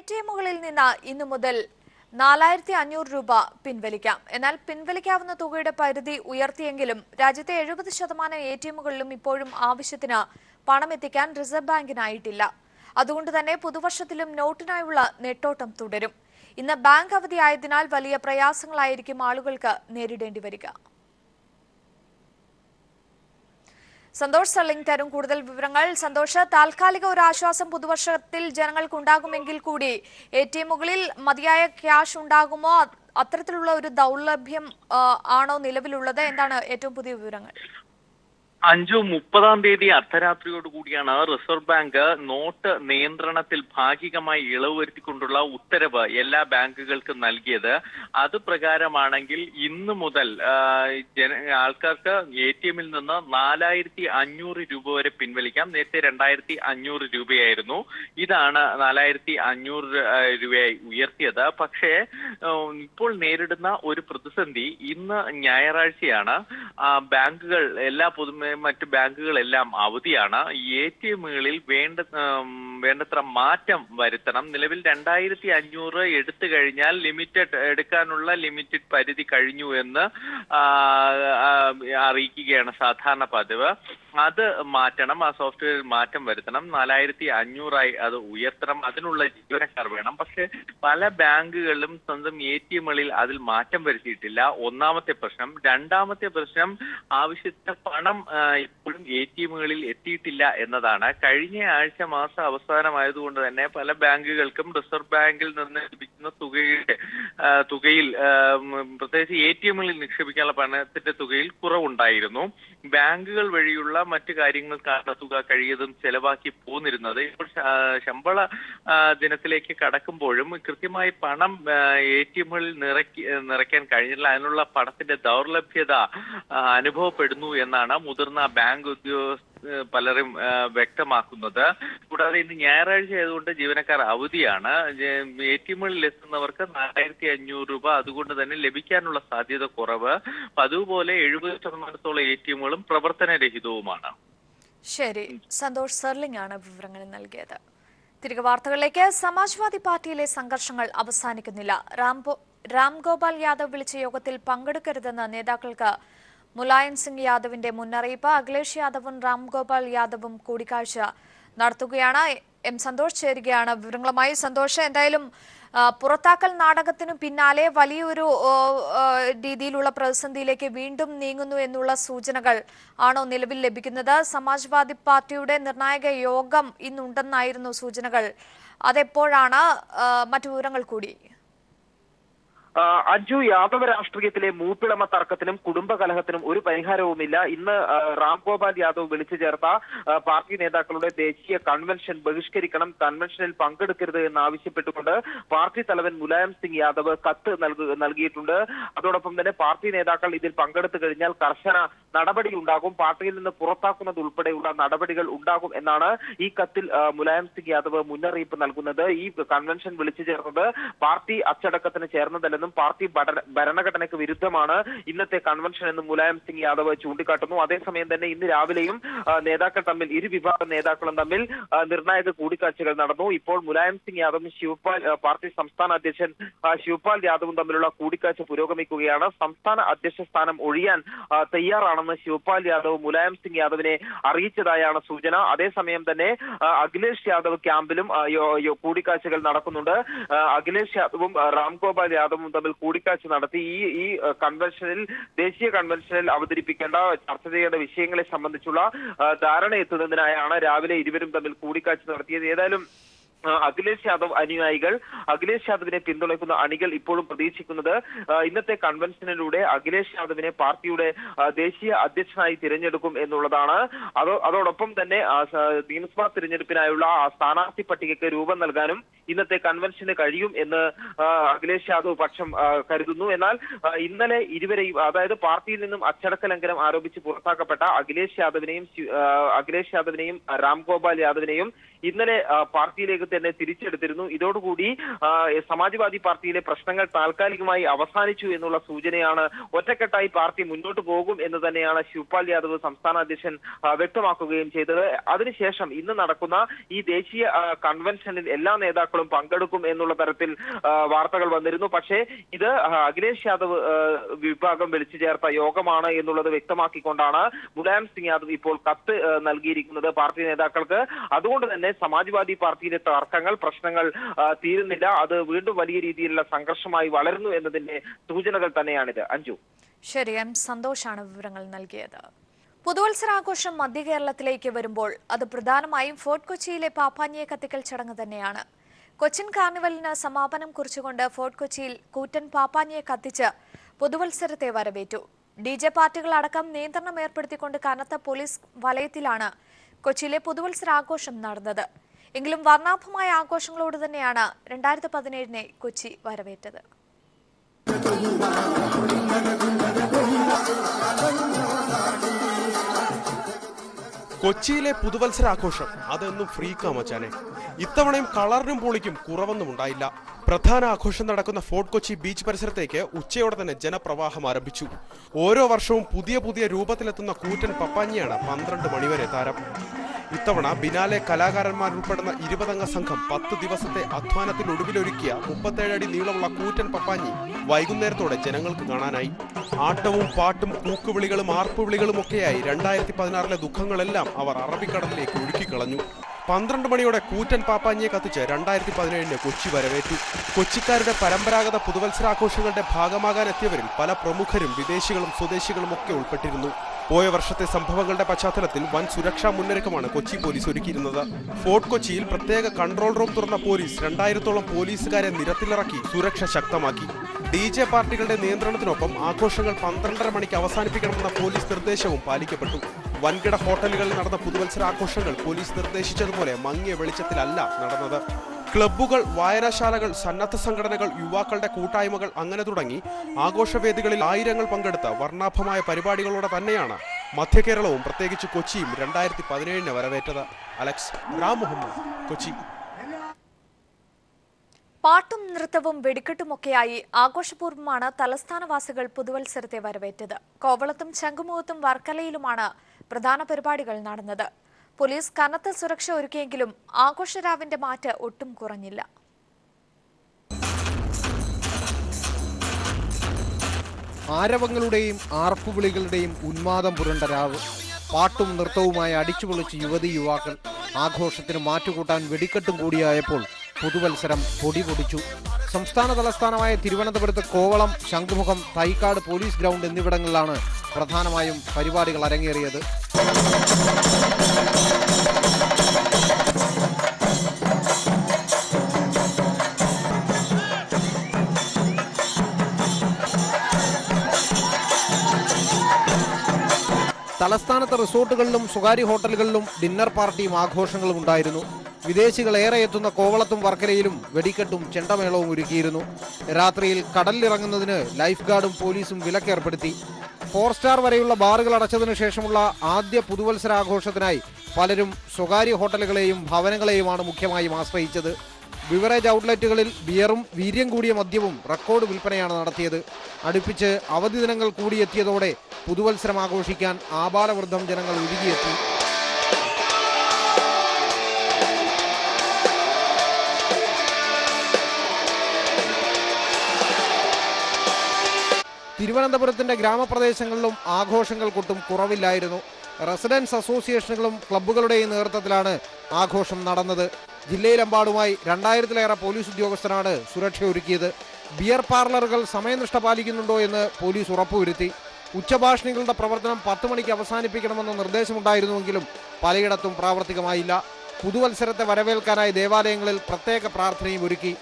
എടിഎമ്മുകളിൽ നിന്ന് ഇന്നു മുതൽ 4500 രൂപ പിൻവലിക്കാം. എന്നാൽ പിൻവലിക്കാവുന്ന തുകയുടെ പരിധി ഉയർത്തിയെങ്കിലും രാജ്യത്തെ 70% എടിഎമ്മുകളിലും ഇപ്പോഴും ആവശ്യത്തിന് പണം എത്തിക്കാൻ റിസർവ് ബാങ്കിനായിട്ടില്ല. അതുകൊണ്ട് തന്നെ പുതുവർഷത്തിലും നോട്ടിനായുള്ള നെട്ടോട്ടം തുടരും. ഇന്ന് ബാങ്ക് അവധിയായതിനാൽ വലിയ പ്രയാസങ്ങളായിരിക്കും ആളുകൾക്ക് നേരിടേണ്ടി വരിക. സന്തോഷ് സർലിംഗ് തരും കൂടുതൽ വിവരങ്ങൾ. സന്തോഷ്, താൽക്കാലിക ഒരു ആശ്വാസം പുതുവർഷത്തിൽ ജനങ്ങൾക്കുണ്ടാകുമെങ്കിൽ കൂടി എടിഎമ്മുകളിൽ മതിയായ ക്യാഷ് ഉണ്ടാകുമോ? അത്തരത്തിലുള്ള ഒരു ദൗർലഭ്യം ആണോ നിലവിലുള്ളത്? എന്താണ് ഏറ്റവും പുതിയ വിവരങ്ങൾ? അഞ്ചു 30-ാം തീയതി അർദ്ധരാത്രിയോടുകൂടിയാണ് റിസർവ് ബാങ്ക് നോട്ട് നിയന്ത്രണത്തിൽ ഭാഗികമായി ഇളവ് വരുത്തിക്കൊണ്ടുള്ള ഉത്തരവ് എല്ലാ ബാങ്കുകൾക്കും നൽകിയത്. അത് പ്രകാരമാണെങ്കിൽ ഇന്ന് മുതൽ ആൾക്കാർക്ക് എടിഎമ്മിൽ നിന്ന് 4500 രൂപ വരെ പിൻവലിക്കാം. നേരത്തെ 2500 രൂപയായിരുന്നു. ഇതാണ് 4500 രൂപയായി ഉയർത്തിയത്. പക്ഷേ ഇപ്പോൾ നേരിടുന്ന ഒരു പ്രതിസന്ധി, ഇന്ന് ഞായറാഴ്ചയാണ്. ബാങ്കുകൾ മറ്റ് ബാങ്കുകളെല്ലാം അവധിയാണ്. എടിഎമ്മുകളിൽ വേണ്ടത്ര മാറ്റം വരുത്തണം. നിലവിൽ 2500 എടുത്തു കഴിഞ്ഞാൽ എടുക്കാനുള്ള ലിമിറ്റഡ് പരിധി കഴിഞ്ഞു എന്ന് അറിയിക്കുകയാണ് സാധാരണ പതിവ്. അത് മാറ്റണം. ആ സോഫ്റ്റ്വെയറിൽ മാറ്റം വരുത്തണം. 4500 അത് ഉയർത്തണം. അതിനുള്ള ജീവനക്കാർ വേണം. പക്ഷെ പല ബാങ്കുകളിലും സ്വന്തം എടിഎമ്മുകളിൽ അതിൽ മാറ്റം വരുത്തിയിട്ടില്ല. ഒന്നാമത്തെ പ്രശ്നം. രണ്ടാമത്തെ പ്രശ്നം, ആവശ്യത്തിന് പണം ഇപ്പോഴും എടിഎമ്മുകളിൽ എത്തിയിട്ടില്ല എന്നതാണ്. കഴിഞ്ഞ ആഴ്ച മാസം അവസാനമായതുകൊണ്ട് തന്നെ പല ബാങ്കുകൾക്കും റിസർവ് ബാങ്കിൽ നിന്ന് ലഭിക്കുന്ന തുകയിൽ പ്രത്യേകിച്ച് എടിഎമ്മുകളിൽ നിക്ഷേപിക്കാനുള്ള പണത്തിന്റെ തുകയിൽ കുറവുണ്ടായിരുന്നു. ബാങ്കുകൾ വഴിയുള്ള മറ്റു കാര്യങ്ങൾക്കാണ് തുക കഴിയതും ചെലവാക്കി പോന്നിരുന്നത്. ഇപ്പോൾ ശമ്പള ദിനത്തിലേക്ക് കടക്കുമ്പോഴും കൃത്യമായി പണം എടിഎമ്മുകളിൽ നിറയ്ക്കാൻ കഴിഞ്ഞില്ല. അതിനുള്ള പണത്തിന്റെ ദൗർലഭ്യത അനുഭവപ്പെടുന്നു എന്നാണ് മുതിർന്ന ബാങ്ക് ഉദ്യോഗസ്ഥർ പലരും വ്യക്തമാക്കുന്നത്. കൂടാതെ ഇന്ന് ഞായറാഴ്ച ആയതുകൊണ്ട് ജീവനക്കാർ അവധിയാണ്. എടിഎമ്മുകളിൽ എത്തുന്നവർക്ക് 4500 രൂപ അതുകൊണ്ട് തന്നെ ലഭിക്കാനുള്ള സാധ്യത കുറവ്. അതുപോലെ 70% എടിഎമ്മുകളും പ്രവർത്തനരഹിതവുമാണ്. ശരി, സന്തോഷ് സർലിംഗ് ആണ് വിവരങ്ങൾ നൽകിയത്. തിരികെ വാർത്തകളിലേക്ക്. സമാജ്വാദി പാർട്ടിയിലെ സംഘർഷങ്ങൾ അവസാനിക്കുന്നില്ല. രാം ഗോപാൽ യാദവ് വിളിച്ച യോഗത്തിൽ പങ്കെടുക്കരുതെന്ന് നേതാക്കൾക്ക് മുലായം സിംഗ് യാദവിന്റെ മുന്നറിയിപ്പ്. അഖിലേഷ് യാദവും രാം ഗോപാൽ യാദവും കൂടിക്കാഴ്ച നടത്തുകയാണ്. എം സന്തോഷ് ചേരുകയാണ് വിവരങ്ങളുമായി. സന്തോഷ്, എന്തായാലും പുറത്താക്കൽ നാടകത്തിനു പിന്നാലെ വലിയൊരു രീതിയിലുള്ള പ്രതിസന്ധിയിലേക്ക് വീണ്ടും നീങ്ങുന്നു എന്നുള്ള സൂചനകൾ ആണോ നിലവിൽ ലഭിക്കുന്നത്? സമാജ്വാദി പാർട്ടിയുടെ നിർണായക യോഗം ഇന്നുണ്ടെന്നായിരുന്നു സൂചനകൾ. അതെപ്പോഴാണ്? മറ്റു വിവരങ്ങൾ കൂടി. അഞ്ജു, യാദവ രാഷ്ട്രീയത്തിലെ മൂപ്പിളമ തർക്കത്തിനും കുടുംബകലഹത്തിനും ഒരു പരിഹാരവുമില്ല. ഇന്ന് രാം ഗോപാൽ യാദവ് വിളിച്ചു ചേർത്ത പാർട്ടി നേതാക്കളുടെ ദേശീയ കൺവെൻഷൻ ബഹിഷ്കരിക്കണം, കൺവെൻഷനിൽ പങ്കെടുക്കരുത് എന്നാവശ്യപ്പെട്ടുകൊണ്ട് പാർട്ടി തലവൻ മുലായം സിംഗ് യാദവ് കത്ത് നൽകിയിട്ടുണ്ട്. അതോടൊപ്പം തന്നെ പാർട്ടി നേതാക്കൾ ഇതിൽ പങ്കെടുത്തു കഴിഞ്ഞാൽ കർശന നടപടി ഉണ്ടാകും, പാർട്ടിയിൽ നിന്ന് പുറത്താക്കുന്നത് ഉൾപ്പെടെയുള്ള നടപടികൾ ഉണ്ടാകും എന്നാണ് ഈ കത്തിൽ മുലായം സിംഗ് യാദവ് മുന്നറിയിപ്പ് നൽകുന്നത്. ഈ കൺവെൻഷൻ വിളിച്ചു ചേർന്നത് പാർട്ടി അച്ചടക്കത്തിന് ചേർന്നതല്ലെന്നും പാർട്ടി ഭരണഘടനയ്ക്ക് വിരുദ്ധമാണ് ഇന്നത്തെ കൺവെൻഷൻ എന്നും മുലായം സിംഗ് യാദവ് ചൂണ്ടിക്കാട്ടുന്നു. അതേസമയം തന്നെ ഇന്ന് രാവിലെയും നേതാക്കൾ തമ്മിൽ, ഇരുവിഭാഗം നേതാക്കളും തമ്മിൽ നിർണായക കൂടിക്കാഴ്ചകൾ നടന്നു. ഇപ്പോൾ മുലായം സിംഗ് യാദവും പാർട്ടി സംസ്ഥാന അധ്യക്ഷൻ ശിവപാൽ യാദവും തമ്മിലുള്ള കൂടിക്കാഴ്ച പുരോഗമിക്കുകയാണ്. സംസ്ഥാന അധ്യക്ഷ സ്ഥാനം ഒഴിയാൻ തയ്യാറാണെന്ന് ശിവപാൽ യാദവ് മുലായം സിംഗ് യാദവിനെ അറിയിച്ചതായാണ് സൂചന. അതേസമയം തന്നെ അഖിലേഷ് യാദവ് ക്യാമ്പിലും കൂടിക്കാഴ്ചകൾ നടക്കുന്നുണ്ട്. അഖിലേഷ് യാദവും രാം ഗോപാൽ യാദവും തമ്മിൽ കൂടിക്കാഴ്ച നടത്തി ഈ കൺവെൻഷനിൽ, ദേശീയ കൺവെൻഷനിൽ അവതരിപ്പിക്കേണ്ട, ചർച്ച ചെയ്യേണ്ട വിഷയങ്ങളെ സംബന്ധിച്ചുള്ള ധാരണ എത്തുന്നതിനായാണ് രാവിലെ ഇരുവരും തമ്മിൽ കൂടിക്കാഴ്ച നടത്തിയത്. ഏതായാലും അഖിലേഷ് യാദവ് അനുയായികൾ, അഖിലേഷ് യാദവിനെ പിന്തുണയ്ക്കുന്ന അണികൾ ഇപ്പോഴും പ്രതീക്ഷിക്കുന്നത് ഇന്നത്തെ കൺവെൻഷനിലൂടെ അഖിലേഷ് യാദവിനെ പാർട്ടിയുടെ ദേശീയ അധ്യക്ഷനായി തിരഞ്ഞെടുക്കും എന്നുള്ളതാണ്. അതോടൊപ്പം തന്നെ നിയമസഭാ തിരഞ്ഞെടുപ്പിനായുള്ള സ്ഥാനാർത്ഥി പട്ടികയ്ക്ക് രൂപം നൽകാനും ഇന്നത്തെ കൺവെൻഷന് കഴിയും എന്ന് അഖിലേഷ് യാദവ് പക്ഷം കരുതുന്നു. എന്നാൽ ഇന്നലെ ഇരുവരെയും, അതായത് പാർട്ടിയിൽ നിന്നും അച്ചടക്ക ലംഘനം ആരോപിച്ച് പുറത്താക്കപ്പെട്ട അഖിലേഷ് യാദവിനെയും രാം ഗോപാൽ യാദവിനെയും ഇന്നലെ പാർട്ടിയിലേക്ക് തന്നെ തിരിച്ചെടുത്തിരുന്നു. ഇതോടുകൂടി സമാജ്വാദി പാർട്ടിയിലെ പ്രശ്നങ്ങൾ താൽക്കാലികമായി അവസാനിച്ചു എന്നുള്ള സൂചനയാണ്. ഒറ്റക്കെട്ടായി പാർട്ടി മുന്നോട്ട് പോകും എന്ന് തന്നെയാണ് ശിവപാൽ യാദവ് സംസ്ഥാന അധ്യക്ഷൻ വ്യക്തമാക്കുകയും ചെയ്തത്. അതിനുശേഷം ഇന്ന് നടക്കുന്ന ഈ ദേശീയ കൺവെൻഷനിൽ എല്ലാ നേതാക്കളും പങ്കെടുക്കും എന്നുള്ള തരത്തിൽ വാർത്തകൾ വന്നിരുന്നു. പക്ഷേ ഇത് അഖിലേഷ് യാദവ് വിഭാഗം വിളിച്ചു ചേർത്ത യോഗമാണ് എന്നുള്ളത് വ്യക്തമാക്കിക്കൊണ്ടാണ് മുലായം സിംഗ് യാദവ് ഇപ്പോൾ കത്ത് നൽകിയിരിക്കുന്നത് പാർട്ടി നേതാക്കൾക്ക്. അതുകൊണ്ട് തന്നെ സമാജ്വാദി പാർട്ടിയിലെ തർക്കങ്ങൾ, പ്രശ്നങ്ങൾ തീരുന്നില്ല, അത് വീണ്ടും വലിയ രീതിയിലുള്ള സംഘർഷമായി വളരുന്നു എന്നതിന്റെ സൂചനകൾ തന്നെയാണിത്. അഞ്ജു. ശരി, എം സന്തോഷാണ് വിവരങ്ങൾ നൽകിയത്. പുതുവത്സരാഘോഷം മധ്യ കേരളത്തിലേക്ക് വരുമ്പോൾ അത് പ്രധാനമായും ഫോർട്ട് കൊച്ചിയിലെ പാപ്പാഞ്ഞിയെ കത്തിക്കൽ ചടങ്ങ് തന്നെയാണ്. കൊച്ചിൻ കാർണിവലിന് സമാപനം കുറിച്ചുകൊണ്ട് ഫോർട്ട് കൊച്ചിയിൽ കൂറ്റൻ പാപ്പാഞ്ഞിയെ കത്തിച്ച് പുതുവത്സരത്തെ വരവേറ്റു. DJ പാർട്ടികളടക്കം നിയന്ത്രണം ഏർപ്പെടുത്തിക്കൊണ്ട് കനത്ത പോലീസ് വലയത്തിലാണ് കൊച്ചിയിലെ പുതുവത്സരാഘോഷം നടന്നത്. എങ്കിലും വർണ്ണാഭമായ ആഘോഷങ്ങളോട് തന്നെയാണ് 2017 കൊച്ചി വരവേറ്റത്. കൊച്ചിയിലെ പുതുവത്സരാഘോഷം അതൊന്നും ഫ്രീക്കാ മച്ചാനെ. ഇത്തവണയും കളറിനും പൊളിക്കും കുറവൊന്നും ഉണ്ടായില്ല. പ്രധാന ആഘോഷം നടക്കുന്ന ഫോർട്ട് കൊച്ചി ബീച്ച് പരിസരത്തേക്ക് ഉച്ചയോടെ തന്നെ ജനപ്രവാഹം ആരംഭിച്ചു. ഓരോ വർഷവും പുതിയ പുതിയ രൂപത്തിലെത്തുന്ന കൂറ്റൻ പപ്പാഞ്ഞിയാണ് 12 മണിവരെ താരം. ഇത്തവണ ബിനാലെ കലാകാരന്മാരുൾപ്പെടുന്ന 20 സംഘം 10 ദിവസത്തെ അധ്വാനത്തിനൊടുവിലൊരുക്കിയ 37 അടി നീളമുള്ള കൂറ്റൻ പപ്പാഞ്ഞി വൈകുന്നേരത്തോടെ ജനങ്ങൾക്ക് കാണാനായി. ആട്ടവും പാട്ടും കൂക്കുവിളികളും ആർപ്പുവിളികളും ഒക്കെയായി 2016 ദുഃഖങ്ങളെല്ലാം അവർ അറബിക്കടലിലേക്ക് ഒഴുക്കിക്കളഞ്ഞു. 12 മണിയോടെ കൂറ്റൻ പാപ്പാഞ്ഞിയെ കത്തിച്ച് 2017 കൊച്ചി വരവേറ്റു. കൊച്ചിക്കാരുടെ പരമ്പരാഗത പുതുവത്സരാഘോഷങ്ങളുടെ ഭാഗമാകാൻ എത്തിയവരിൽ പല പ്രമുഖരും വിദേശികളും സ്വദേശികളും ഒക്കെ ഉൾപ്പെട്ടിരുന്നു. പോയ വർഷത്തെ സംഭവങ്ങളുടെ പശ്ചാത്തലത്തിൽ വൻ സുരക്ഷാ മുന്നൊരുക്കമാണ് കൊച്ചി പോലീസ് ഒരുക്കിയിരുന്നത്. ഫോർട്ട് കൊച്ചിയിൽ പ്രത്യേക കൺട്രോൾ റൂം തുറന്ന പോലീസ് 2000-ഓളം പോലീസുകാരെ നിരത്തിലിറക്കി സുരക്ഷ ശക്തമാക്കി. DJ പാർട്ടികളുടെ നിയന്ത്രണത്തിനൊപ്പം ആഘോഷങ്ങൾ 12:30 മണിക്ക് അവസാനിപ്പിക്കണമെന്ന പോലീസ് നിർദ്ദേശവും പാലിക്കപ്പെട്ടു. വൻകിട ഹോട്ടലുകളിൽ നടന്ന പുതുവത്സരാഘോഷങ്ങൾ പോലീസ് നിർദ്ദേശിച്ചതുപോലെ മങ്ങിയ വെളിച്ചത്തിലല്ല നടന്നത്. ക്ലബ്ബുകൾ, വായനശാലകൾ, സന്നദ്ധ സംഘടനകൾ, യുവാക്കളുടെ കൂട്ടായ്മകൾ അങ്ങനെ തുടങ്ങി ആഘോഷവേദികളിൽ ആയിരങ്ങൾ പങ്കെടുത്ത വർണ്ണാഭമായ പരിപാടികളോടെ തന്നെയാണ് മധ്യകേരളവും പ്രത്യേകിച്ച് കൊച്ചിയും 2017 വരവേറ്റത്. അലക്സ്, റാം മുഹമ്മദ്, കൊച്ചി. പാട്ടും നൃത്തവും വെടിക്കെട്ടുമൊക്കെയായി ആഘോഷപൂർവ്വമാണ് തലസ്ഥാനവാസികൾ പുതുവത്സരത്തെ വരവേറ്റത്. കോവളത്തും ശംഖുമുഖത്തും വർക്കലയിലുമാണ് പ്രധാന പരിപാടികൾ നടന്നത്. പോലീസ് കനത്ത സുരക്ഷ ഒരുക്കിയെങ്കിലും ആഘോഷരാവിന്റെ മാറ്റ് ഒട്ടും കുറഞ്ഞില്ല. ആരവങ്ങളുടെയും ആർപ്പുവിളികളുടെയും ഉന്മാദം പുരണ്ട രാവ്. പാട്ടും നൃത്തവുമായി അടിച്ചുപൊളിച്ച് യുവതി യുവാക്കൾ. ആഘോഷത്തിന് മാറ്റുകൂട്ടാൻ വെടിക്കെട്ടും കൂടിയായപ്പോൾ പുതുവത്സരം പൊടിപൊടിച്ചു. സംസ്ഥാന തലസ്ഥാനമായ തിരുവനന്തപുരത്ത് കോവളം, ശംഖുമുഖം, തൈക്കാട് പോലീസ് ഗ്രൗണ്ട് എന്നിവിടങ്ങളിലാണ് പ്രധാനമായും പരിപാടികൾ അരങ്ങേറിയത്. തലസ്ഥാനത്തെ റിസോർട്ടുകളിലും സ്വകാര്യ ഹോട്ടലുകളിലും ഡിന്നർ പാർട്ടിയും ആഘോഷങ്ങളും ഉണ്ടായിരുന്നു. വിദേശികൾ ഏറെ എത്തുന്ന കോവളത്തും വർക്കലയിലും വെടിക്കെട്ടും ചെണ്ടമേളവും ഒരുക്കിയിരുന്നു. രാത്രിയിൽ കടലിലിറങ്ങുന്നതിന് ലൈഫ് ഗാർഡും പോലീസും വിലക്കേർപ്പെടുത്തി. 4 സ്റ്റാർ വരെയുള്ള ബാറുകൾ അടച്ചതിനു ശേഷമുള്ള ആദ്യ പുതുവത്സരാഘോഷത്തിനായി പലരും സ്വകാര്യ ഹോട്ടലുകളെയും ഭവനങ്ങളെയുമാണ് മുഖ്യമായും ആശ്രയിച്ചത്. ബിവറേജ് ഔട്ട്ലെറ്റുകളിൽ ബിയറും വീര്യം കൂടിയ മദ്യവും റെക്കോർഡ് വിൽപ്പനയാണ് നടത്തിയത്. അടുപ്പിച്ച് അവധി ദിനങ്ങൾ കൂടിയെത്തിയതോടെ പുതുവത്സരം ആഘോഷിക്കാൻ ആബാലവൃദ്ധം ജനങ്ങൾ ഒഴുകിയെത്തി. തിരുവനന്തപുരത്തിന്റെ ഗ്രാമപ്രദേശങ്ങളിലും ആഘോഷങ്ങൾക്കൊട്ടും കുറവില്ലായിരുന്നു. റെസിഡൻസ് അസോസിയേഷനുകളും ക്ലബ്ബുകളുടെയും നേതൃത്വത്തിലാണ് ആഘോഷം നടന്നത്. ജില്ലയിലെമ്പാടുമായി 2000-ലേറെ പോലീസ് ഉദ്യോഗസ്ഥരാണ് സുരക്ഷ ഒരുക്കിയത്. ബിയർ പാർലറുകൾ സമയനിഷ്ഠ പാലിക്കുന്നുണ്ടോ എന്ന് പോലീസ് ഉറപ്പുവരുത്തി. ഉച്ചഭാഷിണികളുടെ പ്രവർത്തനം 10 മണിക്ക് അവസാനിപ്പിക്കണമെന്ന നിർദ്ദേശമുണ്ടായിരുന്നുവെങ്കിലും പലയിടത്തും പ്രാവർത്തികമായില്ല. പുതുവത്സരത്തെ വരവേൽക്കാനായി ദേവാലയങ്ങളിൽ പ്രത്യേക പ്രാർത്ഥനയും ഒരുക്കി.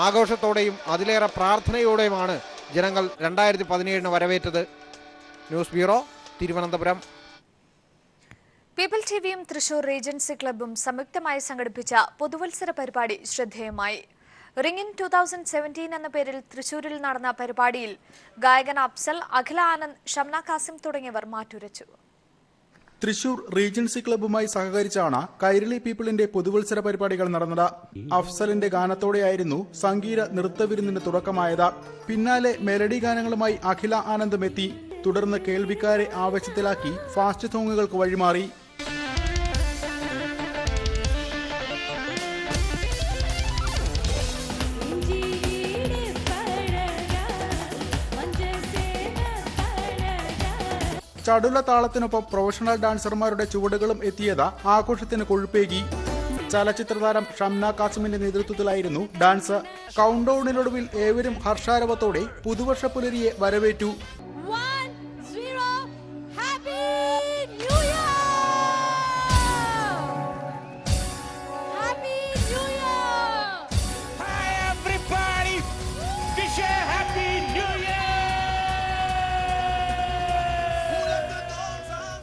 ആഘോഷത്തോടെയും അതിലേറെ പ്രാർത്ഥനയോടെയുമാണ് ജനങ്ങൾ 2017 വരവേറ്റത്. News bureau, Thiruvananthapuram. പീപ്പിൾ ടിവിയും തൃശൂർ റീജൻസി ക്ലബ്ബും സംയുക്തമായി സംഘടിപ്പിച്ച പുതുവത്സര പരിപാടി ശ്രദ്ധേയമായി. റിംഗ് ഇൻ 2017 എന്ന പേരിൽ തൃശൂരിൽ നടന്ന പരിപാടിയിൽ ഗായകൻ അഫ്സൽ, അഖില ആനന്ദ്, ഷംന കാസിം തുടങ്ങിയവർ മാറ്റുരച്ചു. തൃശൂർ റീജൻസി ക്ലബ്ബുമായി സഹകരിച്ചാണ് കൈരളി പീപ്പിളിന്റെ പുതുവത്സര പരിപാടികൾ നടന്നത്. അഫ്സലിന്റെ ഗാനത്തോടെയായിരുന്നു സംഗീത നൃത്തവിരുന്നിന് തുടക്കമായത്. പിന്നാലെ മെലഡി ഗാനങ്ങളുമായി അഖില ആനന്ദം എത്തി. തുടർന്ന് കേൾവിക്കാരെ ആവേശത്തിലാക്കി ഫാസ്റ്റ് സോങ്ങുകൾക്ക് വഴിമാറി. ചടുല താളത്തിനൊപ്പം പ്രൊഫഷണൽ ഡാൻസർമാരുടെ ചുവടുകളും എത്തിയത് ആഘോഷത്തിന് കൊഴുപ്പേകി. ചലച്ചിത്രതാരം ഷംന കാസിമിന്റെ നേതൃത്വത്തിലായിരുന്നു ഡാൻസ്. കൗണ്ട് ഡൌണിനൊടുവിൽ ഏവരും ഹർഷാരവത്തോടെ പുതുവർഷ പുലരിയെ വരവേറ്റു.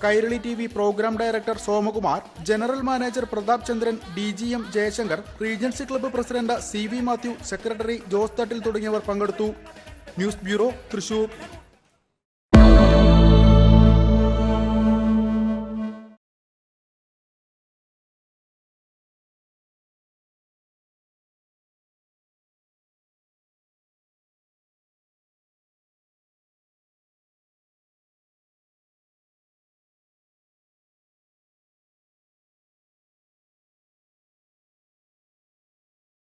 Kairali TV programme director Somakumar, general manager Pratap Chandran, DGM Jayashankar, regency club president CV Mathew, secretary Jose Thattil തുടങ്ങിയവർ പങ്കെടുത്തു. News bureau, Thrissur.